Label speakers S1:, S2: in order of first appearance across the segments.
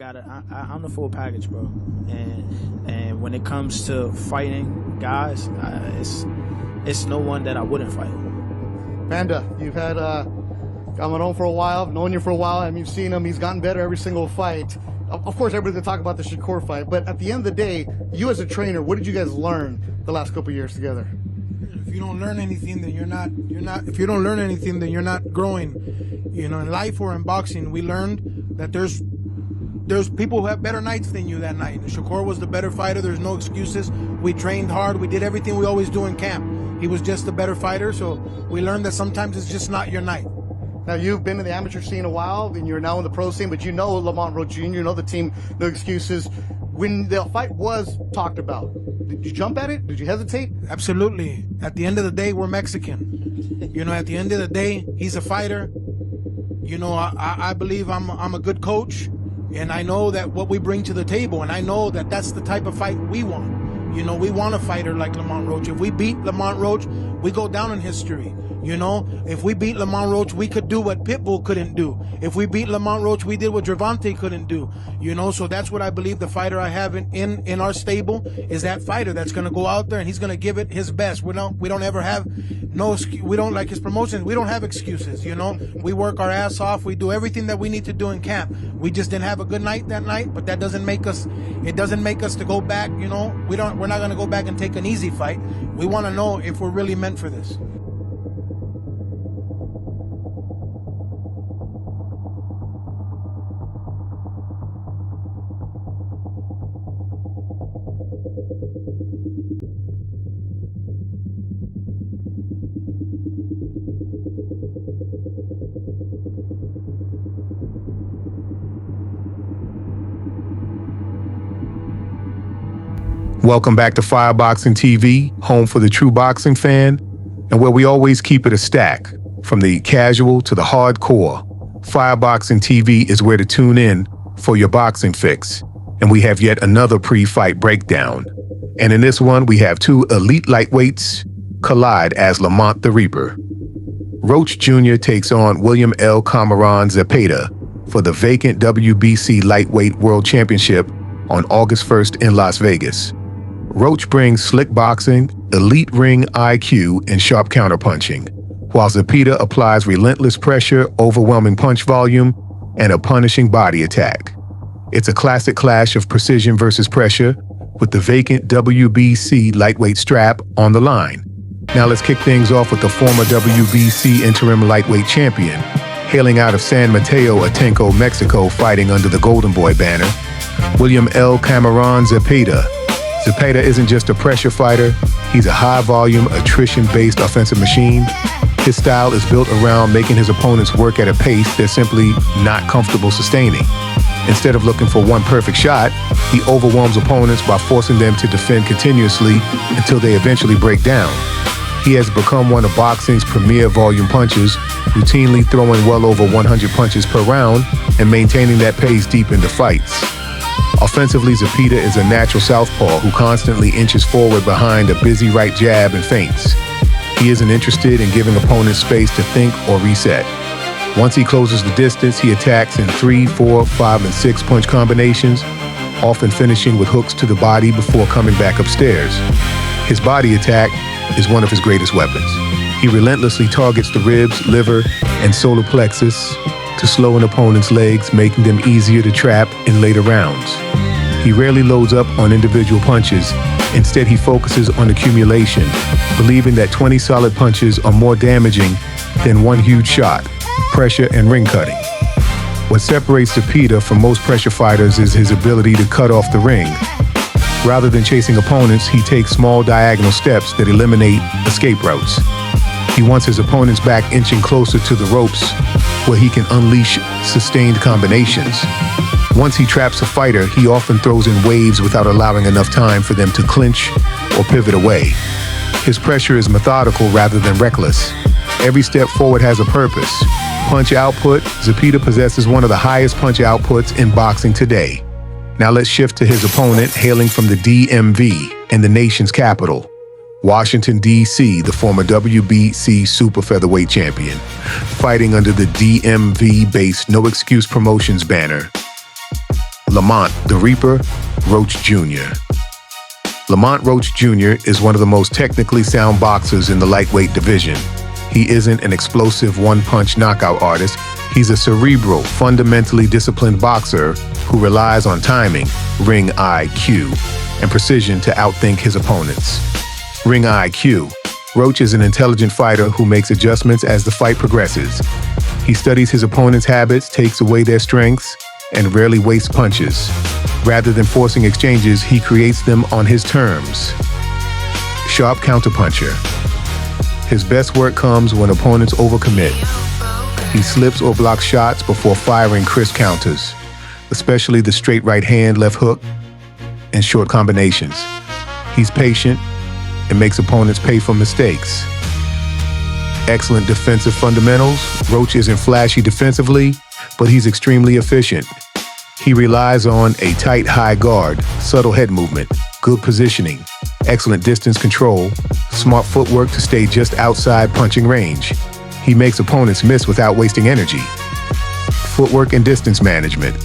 S1: I'm the full package, bro. And when it comes to fighting guys, it's no one that I wouldn't fight.
S2: Panda, you've had Camarón for a while, I've known you for a while, and you've seen him. He's gotten better every single fight. Of course, everybody's gonna talk about the Shakur fight, but at the end of the day, you as a trainer, what did you guys learn the last couple of years together?
S3: If you don't learn anything, then you're not. If you don't learn anything, then you're not growing. You know, in life or in boxing, we learned that there's people who have better nights than you that night. Shakur was the better fighter. There's no excuses. We trained hard. We did everything we always do in camp. He was just the better fighter, so we learned that sometimes it's just not your night.
S2: Now, you've been in the amateur scene a while, and you're now in the pro scene, but you know Lamont Roach Jr., you know the team, no excuses. When the fight was talked about, did you jump at it? Did you hesitate?
S3: Absolutely. At the end of the day, we're Mexican. You know, at the end of the day, he's a fighter. You know, I believe I'm a good coach, and I know that what we bring to the table, and I know that that's the type of fight we want. You know, we want a fighter like Lamont Roach. If we beat Lamont Roach, we go down in history. You know, if we beat Lamont Roach, we could do what Pitbull couldn't do. If we beat Lamont Roach, we did what Gervonta couldn't do. You know, so that's what I believe the fighter I have in our stable is that fighter that's going to go out there and he's going to give it his best. We don't ever have we don't like his promotions. We don't have excuses, you know. We work our ass off. We do everything that we need to do in camp. We just didn't have a good night that night, but that doesn't make us to go back, you know. We're not going to go back and take an easy fight. We want to know if we're really meant for this.
S4: Welcome back to Fireboxing TV, home for the true boxing fan, and where we always keep it a stack. From the casual to the hardcore, Fireboxing TV is where to tune in for your boxing fix. And we have yet another pre-fight breakdown. And in this one, we have two elite lightweights collide as Lamont the Reaper. Roach Jr. takes on William L. Camarón Zepeda for the vacant WBC Lightweight World Championship on August 1st in Las Vegas. Roach brings slick boxing, elite ring IQ, and sharp counterpunching, while Zepeda applies relentless pressure, overwhelming punch volume, and a punishing body attack. It's a classic clash of precision versus pressure, with the vacant WBC lightweight strap on the line. Now let's kick things off with the former WBC interim lightweight champion, hailing out of San Mateo, Atenco, Mexico, fighting under the Golden Boy banner, William L. Camarón Zepeda. Zepeda isn't just a pressure fighter, he's a high-volume, attrition-based offensive machine. His style is built around making his opponents work at a pace they're simply not comfortable sustaining. Instead of looking for one perfect shot, he overwhelms opponents by forcing them to defend continuously until they eventually break down. He has become one of boxing's premier volume punchers, routinely throwing well over 100 punches per round and maintaining that pace deep into fights. Offensively, Zepeda is a natural southpaw who constantly inches forward behind a busy right jab and feints. He isn't interested in giving opponents space to think or reset. Once he closes the distance, he attacks in 3, 4, 5, and 6 punch combinations, often finishing with hooks to the body before coming back upstairs. His body attack is one of his greatest weapons. He relentlessly targets the ribs, liver, and solar plexus to slow an opponent's legs, making them easier to trap in later rounds. He rarely loads up on individual punches. Instead, he focuses on accumulation, believing that 20 solid punches are more damaging than one huge shot, pressure and ring cutting. What separates Zepeda from most pressure fighters is his ability to cut off the ring. Rather than chasing opponents, he takes small diagonal steps that eliminate escape routes. He wants his opponents back inching closer to the ropes, where he can unleash sustained combinations. Once he traps a fighter, he often throws in waves without allowing enough time for them to clinch or pivot away. His pressure is methodical rather than reckless. Every step forward has a purpose. Punch output, Zepeda possesses one of the highest punch outputs in boxing today. Now let's shift to his opponent, hailing from the DMV and the nation's capital, Washington, D.C., the former WBC super featherweight champion, fighting under the DMV-based No Excuse Promotions banner. Lamont the Reaper Roach Jr. Lamont Roach Jr. is one of the most technically sound boxers in the lightweight division. He isn't an explosive one-punch knockout artist. He's a cerebral, fundamentally disciplined boxer who relies on timing, ring IQ, and precision to outthink his opponents. Ring IQ. Roach is an intelligent fighter who makes adjustments as the fight progresses. He studies his opponent's habits, takes away their strengths, and rarely wastes punches. Rather than forcing exchanges, he creates them on his terms. Sharp counterpuncher. His best work comes when opponents overcommit. He slips or blocks shots before firing crisp counters, especially the straight right hand, left hook, and short combinations. He's patient and makes opponents pay for mistakes. Excellent defensive fundamentals. Roach isn't flashy defensively, but he's extremely efficient. He relies on a tight high guard, subtle head movement, good positioning, excellent distance control, smart footwork to stay just outside punching range. He makes opponents miss without wasting energy. Footwork and distance management.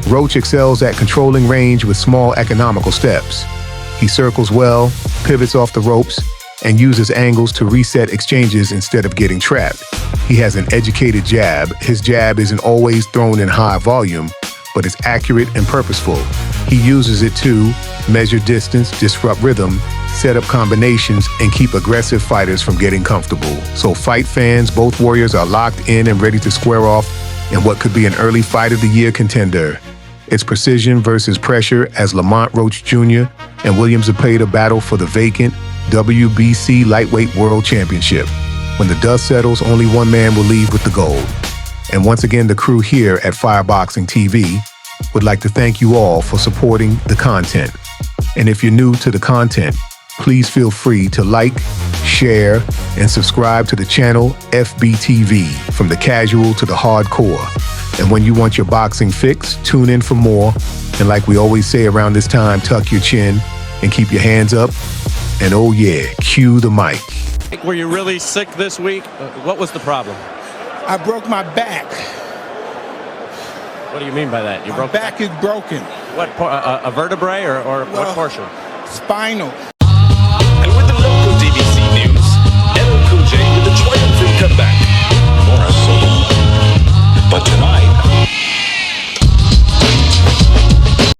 S4: Roach excels at controlling range with small economical steps. He circles well, pivots off the ropes, and uses angles to reset exchanges instead of getting trapped. He has an educated jab. His jab isn't always thrown in high volume, but it's accurate and purposeful. He uses it to measure distance, disrupt rhythm, set up combinations, and keep aggressive fighters from getting comfortable. So fight fans, both warriors are locked in and ready to square off in what could be an early Fight of the Year contender. It's precision versus pressure as Lamont Roach Jr. and William Zepeda battle for the vacant WBC Lightweight World Championship. When the dust settles, only one man will leave with the gold. And once again, the crew here at Fireboxing TV would like to thank you all for supporting the content. And if you're new to the content, please feel free to like, share, and subscribe to the channel FBTV, from the casual to the hardcore. And when you want your boxing fix, tune in for more. And like we always say around this time, tuck your chin and keep your hands up. And oh yeah, cue the mic.
S5: Were you really sick this week? What was the problem?
S3: I broke my back.
S5: What do you mean by that? You
S3: My
S5: broke
S3: back is broken.
S5: what? A vertebrae or what portion?
S3: Spinal.
S6: And with the local WBC news, LL Cool J with a triumphant comeback. But tonight,